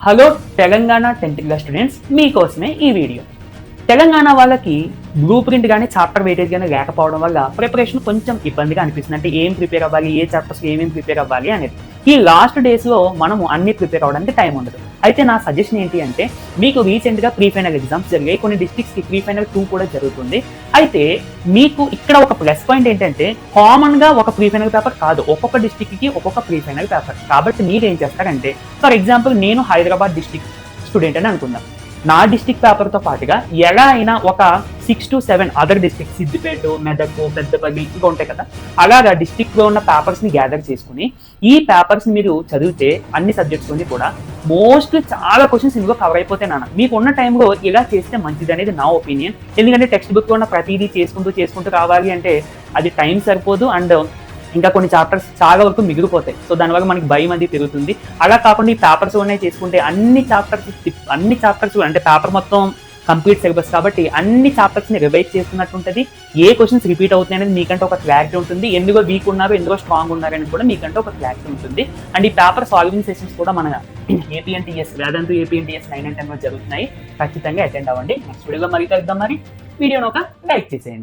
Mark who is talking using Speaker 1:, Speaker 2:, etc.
Speaker 1: Hello Telangana 10th class students, మీకోసమే ఈ video. Telangana వాళ్ళకి బ్లూ ప్రింట్ కానీ చాప్టర్ వెయిటేజ్ కానీ లేకపోవడం వల్ల ప్రిపరేషన్ కొంచెం ఇబ్బందిగా అనిపిస్తుంది. అంటే ఏం ప్రిపేర్ అవ్వాలి, ఏ చాప్టర్స్ ఏమేమి ప్రిపేర్ అవ్వాలి అనేది. ఈ లాస్ట్ డేస్లో మనము అన్ని ప్రిపేర్ అవ్వడానికి టైం ఉండదు. అయితే నా సజెషన్ ఏంటి అంటే, మీకు రీసెంట్గా ప్రీ ఫైనల్ ఎగ్జామ్స్ జరిగాయి. కొన్ని డిస్ట్రిక్ట్స్కి ప్రీ ఫైనల్ 2 కూడా జరుగుతుంది. అయితే మీకు ఇక్కడ ఒక ప్లస్ పాయింట్ ఏంటంటే, కామన్గా ఒక ప్రీ ఫైనల్ పేపర్ కాదు, ఒక్కొక్క డిస్ట్రిక్ట్కి ఒక్కొక్క ప్రీ ఫైనల్ పేపర్. కాబట్టి మీరు ఏం చేస్తారంటే, ఫర్ ఎగ్జాంపుల్ నేను హైదరాబాద్ డిస్ట్రిక్ట్ స్టూడెంట్ అని అనుకుందాం. నా డిస్ట్రిక్ట్ పేపర్తో పాటుగా ఎలా అయినా ఒక 6 to 7 other district, Siddipet, Medak, Peddapalli ఇంకా ఉంటాయి కదా, అలాగా డిస్ట్రిక్ట్లో ఉన్న పేపర్స్ని గ్యాదర్ చేసుకుని ఈ పేపర్స్ని మీరు చదివితే అన్ని సబ్జెక్ట్స్లోని కూడా మోస్ట్లీ చాలా క్వశ్చన్స్ ఇందులో కవర్ అయిపోతాయి నాన్న. మీకు ఉన్న టైంలో ఇలా చేస్తే మంచిది అనేది నా ఒపీనియన్. ఎందుకంటే టెక్స్ట్ బుక్లో ఉన్న ప్రతిదీ చేసుకుంటూ రావాలి అంటే అది టైం సరిపోదు, అండ్ ఇంకా కొన్ని చాప్టర్స్ చాలా వరకు మిగిలిపోతాయి. సో దానివల్ల మనకి భయం అది పెరుగుతుంది. అలా కాకుండా ఈ పేపర్స్ ఉన్నాయి చేసుకుంటే అన్ని చాప్టర్స్ అంటే పేపర్ మొత్తం కంప్లీట్ సిలబస్ కాబట్టి అన్ని చాప్టర్స్ని రివైజ్ చేస్తున్నట్టు ఉంటుంది. ఏ క్వశ్చన్స్ రిపీట్ అవుతున్నాయి అనేది మీకంటే ఒక క్లారిటీ ఉంటుంది. ఎందులో వీక్ ఉన్నారు, ఎందులో స్ట్రాంగ్ ఉన్నారని కూడా మీకంటే ఒక క్లారిటీ ఉంటుంది. అండ్ ఈ పేపర్ సాల్వింగ్ సెషన్స్ కూడా మన ఏపీఎన్టీఎస్ వేదాంతు ఏపీఎన్టీఎస్ 9 and 10 జరుగుతున్నాయి. ఖచ్చితంగా అటెండ్ అవ్వండి. నెక్స్ట్ వీడియోలో మరీ కలుద్దాం. మరి వీడియోని ఒక లైక్ చేసేయండి.